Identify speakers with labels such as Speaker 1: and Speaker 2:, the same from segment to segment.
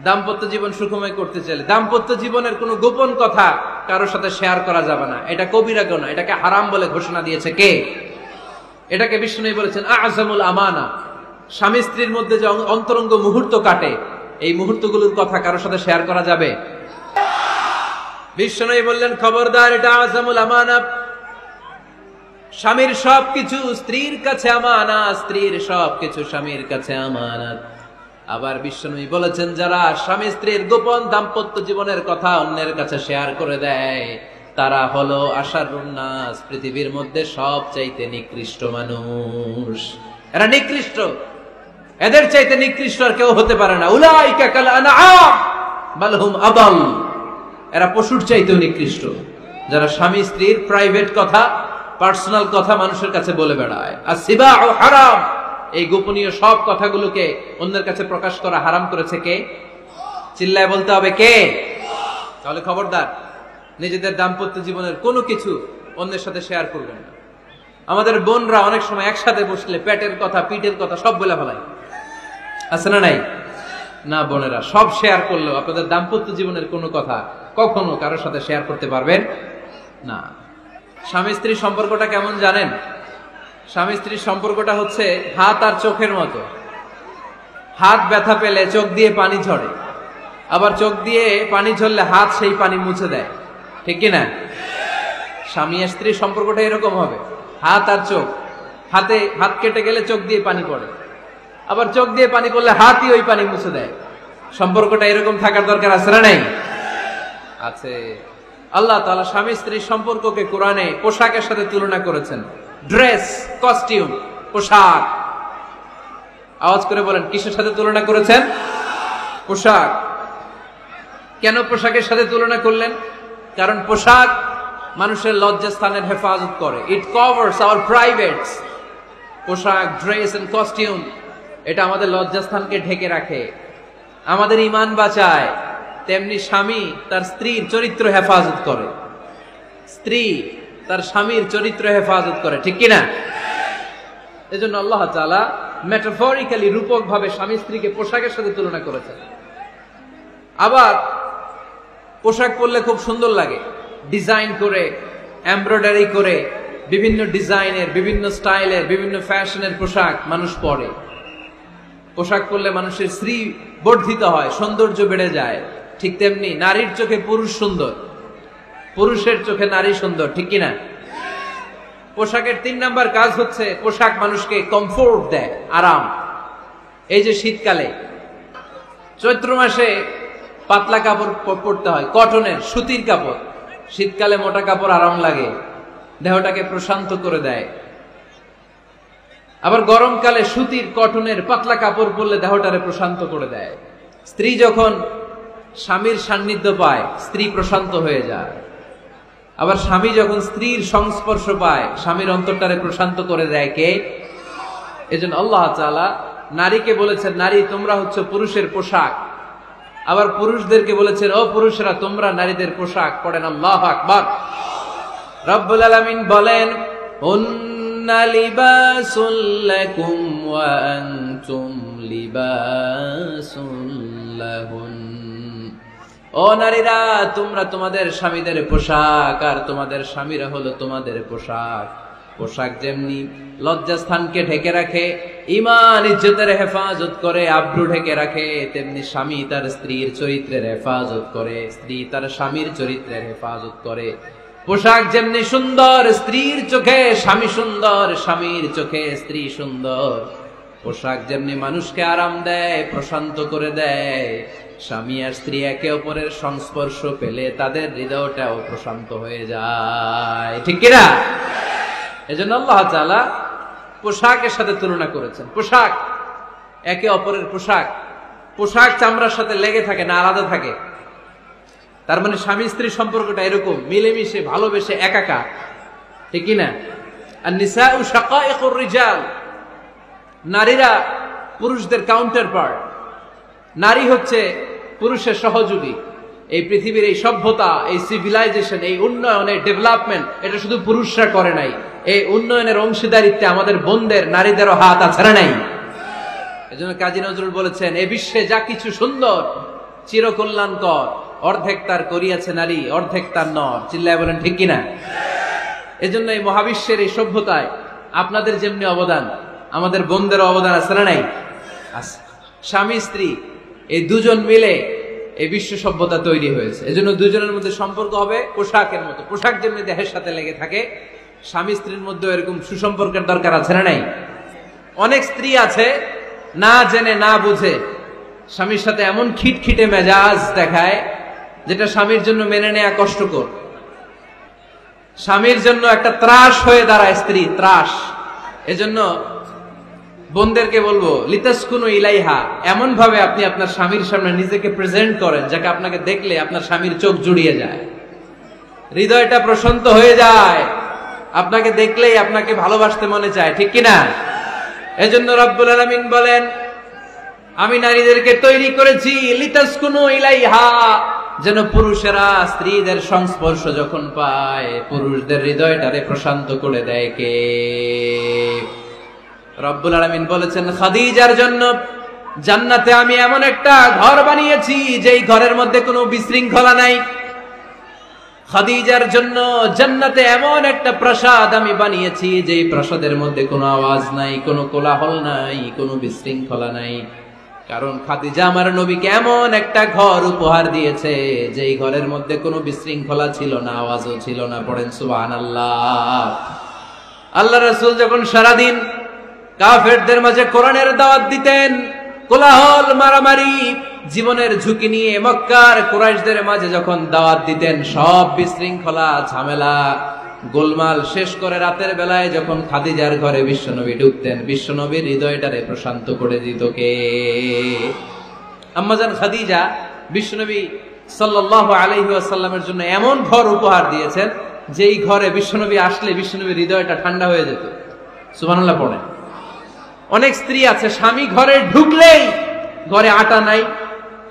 Speaker 1: দাম্পত্য জীবন সুখময় করতে চাইলে দাম্পত্য জীবনের কোনো গোপন কথা কারোর সাথে শেয়ার করা যাবে না। এটা কবিরা গুনাহ, এটাকে হারাম বলে ঘোষণা দিয়েছে কে? এটাকে বিষ্ণু বলেছেন আযমুল আমানা। স্বামী স্ত্রীর মধ্যে যে অন্তরঙ্গ মুহূর্ত কাটে, এই মুহূর্তগুলোর কথা কারোর সাথে শেয়ার করা যাবে? বিষ্ণু বললেন খবরদার, এটা আযমুল আমানা। স্বামীর সবকিছু স্ত্রীর কাছে আমানত, স্ত্রীর সবকিছু স্বামীর কাছে আমানত। আবার বিষ্ণু বলেছেন যারা স্বামী স্ত্রীর গোপন দাম্পত্য জীবনের কথা অন্যের কাছে শেয়ার করে দেয়, তারা হলো আশারুন নাস, পৃথিবীর মধ্যে সবচাইতে নিকৃষ্ট মানুষ। এরা নিকৃষ্ট, এদের চাইতে নিকৃষ্ট আর কেউ হতে পারে না। উলাইকা কাল আনআম বাল হুম আদাল। এরা পশুর চাইতেও নিকৃষ্ট, যারা স্বামী স্ত্রীর প্রাইভেট কথা, পার্সোনাল কথা মানুষের কাছে বলে বেড়ায়। আর সিবাউ হারাম, এই গোপনীয় সব কথাগুলোকে অন্যের কাছে প্রকাশ করা হারাম করেছে কে? চিল্লায় বলতে হবে কে? তাহলে খবরদার, নিজেদের দাম্পত্য জীবনের কোনো কিছু অন্যের সাথে শেয়ার করবেন না। আমাদের বোনরা অনেক সময় একসাথে বসলে পেটের কথা, পিঠের কথা সব বলে ফেলায়, আছে না নাই? না বোনেরা, সব শেয়ার করলেও আপনাদের দাম্পত্য জীবনের কোনো কথা কখনো কারোর সাথে শেয়ার করতে পারবেন না। স্বামী স্ত্রীর সম্পর্কটা কেমন জানেন? স্বামী স্ত্রীর সম্পর্কটা হচ্ছে হাত আর চোখের মতো। হাত ব্যথা পেলে চোখ দিয়ে পানি ঝরে, আবার চোখ দিয়ে পানি ঝরলে হাত সেই পানি মুছে দেয়, ঠিক কিনা? স্বামী আর স্ত্রীর সম্পর্কটা এরকম হবে, হাত আর চোখ। হাত কেটে গেলে চোখ দিয়ে পানি পড়ে, আবার চোখ দিয়ে পানি পড়লে হাতই ওই পানি মুছে দেয়। সম্পর্কটা এরকম থাকার দরকার আছে না নাই? আছে। আল্লাহ তাআলা স্বামী স্ত্রীর সম্পর্ককে কোরআনে পোশাকের সাথে তুলনা করেছেন। ড্রেস, কস্টিউম, পোশাক। আওয়াজ করে বলেন, কিসের সাথে তুলনা করেছেন? পোশাক। কেন পোশাকের সাথে তুলনা করলেন? কারণ পোশাক মানুষের লজ্জাস্থানের হেফাজত করে। ইট কভারস আওয়ার প্রাইভেটস। পোশাক, ড্রেস এন্ড কস্টিউম, এটা আমাদের লজ্জাস্থানকে ঢেকে রাখে, আমাদের ঈমান বাঁচায়। তেমনি স্বামী তার স্ত্রীর চরিত্র হেফাজত করে, স্ত্রী তার স্বামীর চরিত্র হেফাজত করে, ঠিক কিনা? এজন্য আল্লাহ তাআলা মেটাফরিক্যালি, রূপক ভাবে স্বামী স্ত্রীকে পোশাকের সাথে তুলনা করেছেন। আবার পোশাক পরলে খুব সুন্দর লাগে, ডিজাইন করে, এমব্রয়ডারি করে, বিভিন্ন ডিজাইনের, বিভিন্ন স্টাইলের, বিভিন্ন ফ্যাশনের পোশাক মানুষ পরে। পোশাক পরলে মানুষের শ্রী বর্ধিত হয়, সৌন্দর্য বেড়ে যায়। ঠিক তেমনি নারীর চোখে পুরুষ সুন্দর, পুরুষের চোখে নারী সুন্দর, ঠিক কিনা? পোশাকের 3 নাম্বার কাজ হচ্ছে পোশাক মানুষকে কমফোর্ট দেয়, আরাম। এই যে শীতকালে, চৈত্র মাসে পাতলা কাপড় পরতে হয়, কটনের, সুতির কাপড়। শীতকালে মোটা কাপড় আরাম লাগে, দেহটাকে প্রশান্ত করে দেয়। আবার গরমকালে সুতির, কটনের পাতলা কাপড় পরলে দেহটারে প্রশান্ত করে দেয়। স্ত্রী যখন স্বামীর সান্নিধ্য পায়, স্ত্রী প্রশান্ত হয়ে যায়। আবার স্বামী যখন স্ত্রীর সংস্পর্শ পায়, স্বামীর অন্তরটারে প্রশান্ত করে দেয় কে? এজন্য আল্লাহ তাআলা নারীকে বলেছেন, নারী তোমরা হচ্ছে পুরুষের পোশাক। আবার পুরুষদেরকে বলেছেন, ও পুরুষরা তোমরা নারীদের পোশাক। পড়েন আল্লাহু আকবার। রব্বুল আলামিন বলেন, হুন্না লিবাসুল লাকুম ওয়া আনতুম লিবাসুল লাহুন। ও নারীরা, তোমরা তোমাদের স্বামীদের পোশাক, আর তোমাদের স্বামীরা হলো তোমাদের পোশাক। পোশাক যেমনি লজ্জাস্থানকে ঢেকে রাখে, ঈমান ইজ্জতের হেফাজত করে, আব্রু ঢেকে রাখে, তেমনি স্বামী তার স্ত্রীর চরিত্রের হেফাজত করে, স্ত্রী তার স্বামীর চরিত্রের হেফাজত করে। পোশাক যেমনি সুন্দর, স্ত্রীর চোখে স্বামী সুন্দর, স্বামীর চোখে স্ত্রী সুন্দর। পোশাক যেমনি মানুষকে আরাম দেয়, প্রশান্ত করে দেয়, স্বামী আর স্ত্রী একে অপরের সংস্পর্শ পেলে তাদের হৃদয়টাও প্রশান্ত হয়ে যায়, ঠিক কিনা? এজন্য আল্লাহ তাআলা পোশাকের সাথে তুলনা করেছেন। পোশাক একে অপরের পোশাক। পোশাক চামড়ার সাথে লেগে থাকে না, আলাদা থাকে। তার মানে স্বামী স্ত্রীর সম্পর্কটা এরকম, মিলেমিশে ভালোবেসে একাকার, ঠিক কিনা? আর নিসাউ শাকাইকুর রিজাল, নারীরা পুরুষদের কাউন্টার পার্ট। নারী হচ্ছে পুরুষের সহযোগী। এই পৃথিবীর এই সভ্যতা, এই সিভিলাইজেশন, এই উন্নয়ন, এই ডেভেলপমেন্ট, এটা শুধু পুরুষরা করে নাই। এই উন্নয়নের অংশীদারিত্বে আমাদের বোনদের, নারীদেরও হাত আছে না নাই? এজন্য কাজী নজরুল বলেছেন, এই বিশ্বে যা কিছু সুন্দর চিরকল্যাণকর, অর্ধেক তার করিয়াছে নারী, অর্ধেক তার নর। চিল্লায় বলেন ঠিক কিনা? এজন্য এই মহাবিশ্বের এই সভ্যতায় আপনাদের যেমনি অবদান, আমাদের বোনদের অবদান আছে না নাই? আছে। স্বামী স্ত্রী এই দুজন মিলে এই বিশ্ব সভ্যতা তৈরি হয়েছে। এজন্য দুজনের মধ্যে সম্পর্ক হবে পোশাকের মতো। পোশাক যেমনি দেহের সাথে লেগে থাকে, স্বামী স্ত্রীর মধ্যে এরকম সুসম্পর্কের দরকার আছে না নাই? অনেক স্ত্রী আছে না জেনে না বুঝে স্বামীর সাথে এমন খিটখিটে মেজাজ দেখায় যেটা স্বামীর জন্য মেনে নেওয়া কষ্টকর। স্বামীর জন্য একটা ত্রাস হয়ে দাঁড়ায় স্ত্রী, ত্রাস। এজন্য বোনদেরকে বলবো, লিতাসকুনু ইলাইহা, এমন ভাবে আপনি আপনার স্বামীর সামনে নিজেকে প্রেজেন্ট করেন যাকে আপনাকে দেখলে আপনার স্বামীর চোখ জুড়িয়ে যায়, হৃদয়টা প্রশান্ত হয়ে যায়, আপনাকে দেখলেই আপনাকে ভালোবাসতে মনে চায়, ঠিক কিনা? এজন্য রব্বুল আলামিন বলেন, আমি নারীদেরকে তৈরি করেছি লিতাসকুনু ইলাইহা, যেন পুরুষেরা স্ত্রীদের সংস্পর্শ যখন পায় পুরুষদের হৃদয়টারে প্রশান্ত করে দেয়। কে? রব্বুল আলামিন বলেছেন, খাদিজার জন্য জান্নাতে আমি এমন একটা ঘর বানিয়েছি যেই ঘরের মধ্যে কোনো বিশৃঙ্খলা নাই। খাদিজার জন্য জান্নাতে এমন একটা প্রাসাদ আমি বানিয়েছি যেই প্রাসাদের মধ্যে কোনো আওয়াজ নাই, কোনো কোলাহল নাই, কোনো বিশৃঙ্খলা নাই। কারণ খাদিজা আমার নবীকে এমন একটা ঘর উপহার দিয়েছে যেই ঘরের মধ্যে কোনো বিশৃঙ্খলা ছিল না, আওয়াজও ছিল না। পড়েন সুবহানাল্লাহ। আল্লাহ রাসূল যখন সারাদিন কাফেরদের মাঝে কোরআনের দাওয়াত দিতেন, কোলাহল, মারামারি, জীবনের ঝুঁকি নিয়ে মক্কার কুরাইশদের মাঝে যখন দাওয়াত দিতেন, সব বিশৃঙ্খলা, ঝামেলা, গোলমাল শেষ করে রাতের বেলায় যখন খাদিজার ঘরে বিশ্বনবী ঢুকতেন, বিশ্বনবীর হৃদয়টারে প্রশান্ত করে দিত কে? আম্মাজান খাদিজা বিশ্বনবী সাল্লাল্লাহু আলাইহি ওয়াসাল্লামের জন্য এমন ঘর উপহার দিয়েছেন যেই ঘরে বিশ্বনবী আসলে বিশ্বনবীর হৃদয়টা ঠান্ডা হয়ে যেত। সুবহানাল্লাহ পড়েন। অনেক স্ত্রী আছে স্বামী ঘরে ঢুকলেই ঘরে আটা নাই,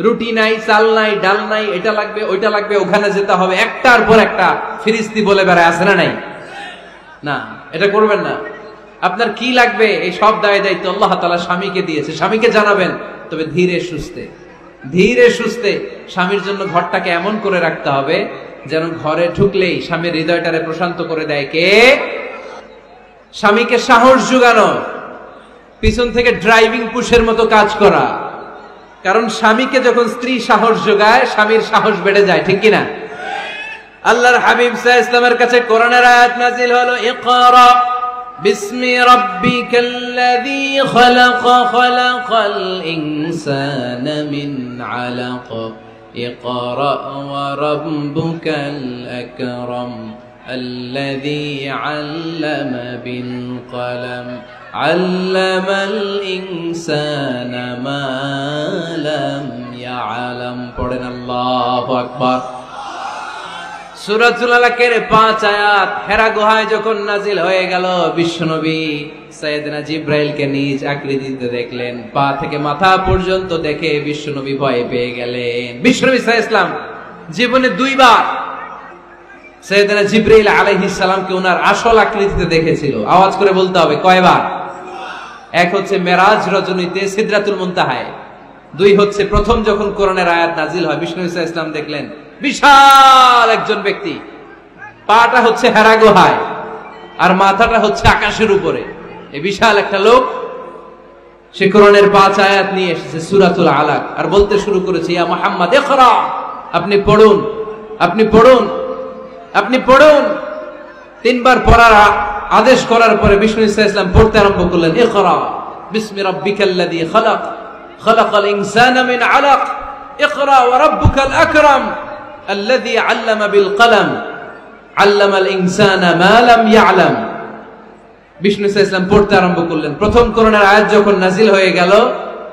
Speaker 1: রুটি নাই, চাল নাই, ডাল নাই, এটা লাগবে ওইটা লাগবে, ওখানে যেতে হবে, একটার পর একটা ফিরিস্তি বলে বেড়ায়, আছে না নাই? না, এটা করবেন না। আপনার কি লাগবে এই সব দায়িত্ব আল্লাহ তাআলা স্বামীকে দিয়েছে, স্বামীকে জানাবেন। তবে ধীরে সুস্থে, ধীরে সুস্থে স্বামীর জন্য ঘরটাকে এমন করে রাখতে হবে যেন ঘরে ঢুকলেই স্বামীর হৃদয়টারে প্রশান্ত করে দেয় কে? স্বামীকে সাহস যোগানো, পিছন থেকে ড্রাইভিং পুশের মতো কাজ করা। কারণ স্বামীকে যখন স্ত্রী সাহস যোগায়, স্বামীর সাহস বেড়ে যায়, ঠিক কিনা? আল্লাহর হাবিব সাল্লাল্লাহু আলাইহি ওয়াসাল্লামের কাছে কোরআনের আয়াত নাযিল হলো, ইকরা বিসমি রাব্বিকাল্লাযী খালাক, খালাকাল ইনসানা মিন আলাক, ইকরা ওয়া রাব্বুকাল আকরাম الذي علم بالقلم علم الإنسان ما لم يعلم। পড়েন আল্লাহু আকবার। সূরাতুল আলাকের 5 আয়াত হেরা গুহায় যখন নাজিল হয়ে গেল, বিশ্বনবী সাইয়েদনা জিবরাইলকে নিজ আকৃতিতে দেখলেন, পা থেকে মাথা পর্যন্ত দেখে বিশ্বনবী ভয় পেয়ে গেলেন। বিশ্বনবী সাল্লাল্লাহু আলাইহি ওয়াসাল্লাম জীবনে দুইবার সাইয়েদনা জিবরাইল আলাইহিস সালামকে ওনার আসল আকৃতিতে দেখেছিল। আওয়াজ করে বলতে হবে কয়বার? এক হচ্ছে মেরাজ রজনীতে সিদরাতুল মুনতাহায়, দুই হচ্ছে প্রথম যখন কোরআনের আয়াত নাজিল হয়, বিষ্ণু সাল্লাল্লাহু আলাইহি ওয়াসাল্লাম দেখলেন বিশাল একজন ব্যক্তি, পাটা হচ্ছে হেরা গুহায় আর মাথাটা হচ্ছে আকাশের উপরে। এই বিশাল একটা লোক, সে কোরআনের 5 আয়াত নিয়ে এসেছে সূরাতুল আলাক, আর বলতে শুরু করেছে, ইয়া মুহাম্মদ ইকরা, আপনি পড়ুন, আপনি পড়ুন, আপনি পড়ুন। 3 বার পড়ার আদেশ করার পরে বিষ্ণু সাল্লাল্লাহু আলাইহি ওয়াসাল্লাম পড়তে আরম্ভ করলেন, ইকরা বিসমি রাব্বিকাল্লাযী খালাক, খালাকাল ইনসানা মিন আলাক, ইকরা ওয়া রাব্বুকাল আকরাম আল্লাযী আল্লামা বিল কলম আল্লামাল ইনসানা মা লাম ইয়ালাম। বিষ্ণু সাল্লাল্লাহু আলাইহি ওয়াসাল্লাম পড়তে আরম্ভ করলেন। প্রথম কোরআনের আয়াত যখন নাজিল হয়ে গেল,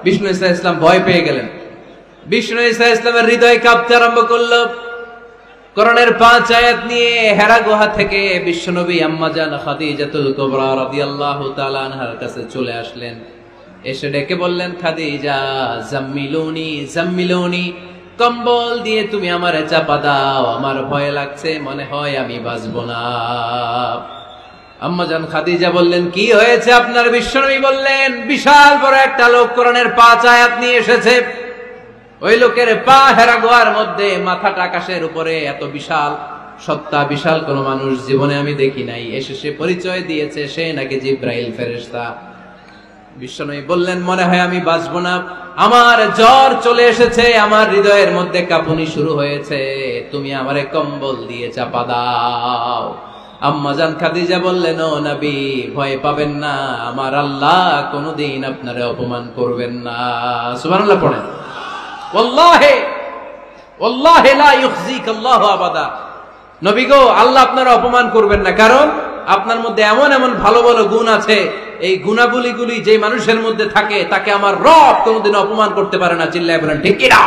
Speaker 1: বিষ্ণু সাল্লাল্লাহু আলাইহি ওয়াসাল্লাম ভয় পেয়ে গেলেন। বিষ্ণু সাল্লাল্লাহু আলাইহি ওয়াসাল্লামের হৃদয় কাঁপতে আরম্ভ করলো। কোরআনের 5 আয়াত নিয়ে হেরা গুহা থেকে বিশ্বনবী আম্মাজান খাদিজাতুল কুবরা রাদিয়াল্লাহু তাআলা আনহার কাছে চলে আসলেন। এসে ডেকে বললেন, খাদিজা জাম্মিলুনি জাম্মিলুনি, কম্বল দিয়ে তুমি আমারে চাপা দাও, আমার ভয় লাগছে, মনে হয় আমি বাঁচবো না। আম্মাজান খাদিজা বললেন, কি হয়েছে আপনার? বিশ্বনবী বললেন, বিশাল বড় একটা লোক কোরআনের 5 আয়াত নিয়ে এসেছে, ওই লোকের পা হেরা গোয়ার মধ্যে, মাথাটা আকাশের উপরে, এত বিশাল সত্তা, বিশাল কোন মানুষ জীবনে আমি দেখি নাই। এসে সে পরিচয় দিয়েছে সে নাকি জিব্রাইল ফেরেশতা। বিশ্বনবী বললেন, মনে হয় আমি বাঁচবো না, আমার জ্বর চলে এসেছে, আমার হৃদয়ের মধ্যে কাঁপুনি শুরু হয়েছে, তুমি আমারে কম্বল দিয়ে চাপা দাও। আম্মা জান খাদিজা বললেন, ও নবী ভয় পাবেন না, আমার আল্লাহ কোনদিন আপনারে অপমান করবেন না। সুবহানাল্লাহ পড়েন। ওয়াল্লাহি ওয়াল্লাহি লা ইউখজিকাল্লাহু আবাদা। নবী গো, আল্লাহ আপনারা অপমান করবেন না, কারণ আপনার মধ্যে এমন এমন ভালো ভালো গুণ আছে, এই গুণাবলীগুলি যে মানুষের মধ্যে থাকে তাকে আমার রব কোনদিন অপমান করতে পারে না। চিল্লায় বলেন ঠিক কিনা?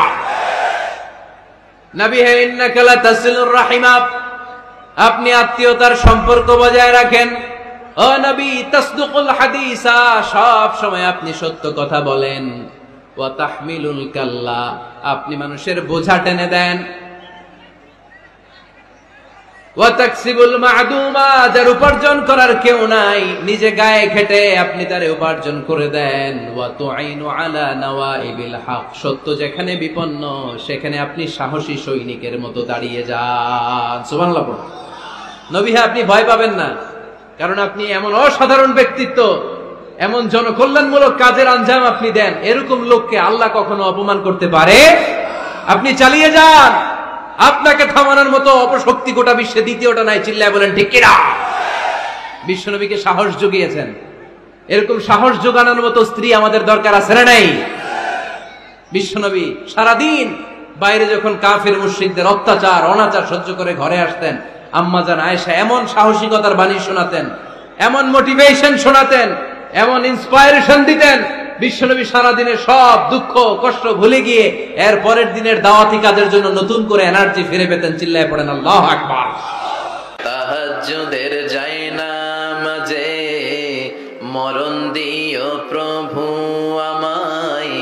Speaker 1: নবী হে, ইন্নাকা লা তাসিলুর রাহিমা, আপনি আত্মীয়তার সম্পর্ক বজায় রাখেন। ও নবী, তাসদুকুল হাদিসা, সব সময় আপনি সত্য কথা বলেন। ওয়া তাহমিলুল কাল্লা, আপনি মানুষের বোঝা টেনে দেন। ওয়া তাকসিবুল মা'দুমা, যার উপার্জন করার কেউ নাই, নিজে গায়ে খেটে আপনি তারে উপার্জন করে দেন। ওয়া তুঈনু আলা নাওয়াইবিল হক, সত্য যেখানে বিপন্ন সেখানে আপনি সাহসী সৈনিকের মতো দাঁড়িয়ে যান। সুবহানাল্লাহ। নবী হে, আপনি ভয় পাবেন না, কারণ আপনি এমন অসাধারণ ব্যক্তিত্ব, এমন জনকল্যাণমূলক কাজের আঞ্জাম আপনি দেন, এরকম লোককে আল্লাহ কখনো অপমান করতে পারে? আপনি চালিয়ে যান, আপনাকে থামানোর মতো অপশক্তি গোটা বিশ্বে দ্বিতীয়টা নাই। চিল্লায় বলেন ঠিক কিনা? বিশ্বনবীকে সাহস জুগিয়েছেন, এরকম সাহস জোগানোর মতো স্ত্রী আমাদের দরকার আছে না নাই? বিশ্বনবী সারাদিন বাইরে যখন কাফির মুশরিকদের অত্যাচার অনাচার সহ্য করে ঘরে আসতেন, আম্মা জান আয়েশা এমন সাহসিকতার বাণী শোনাতেন, এমন মোটিভেশন শোনাতেন, এমন ইন্সপায়ারেশন দিতেন, বিশ্বনবী সারাদিনের সব দুঃখ কষ্ট ভুলে গিয়ে এর পরের দিনের দাওয়াতি কাজের জন্য নতুন করে এনার্জি ফিরে পেতেন। চিল্লায় পড়েন আল্লাহু আকবার।
Speaker 2: তাহাজ্জুদের জায়নামাজে মরণ দিও প্রভু আমায়,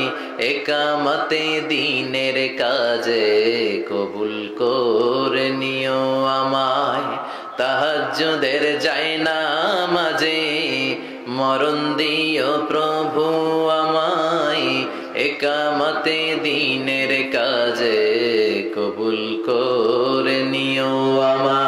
Speaker 2: একামতে দ্বীনের কাজে কবুল করে নিও আমায়। তাহাজ্জুদের জায়নামাজে মরণ দিও প্রভু আমায়, একামতে দ্বীনের কাজে কবুল করে নিও আমায়।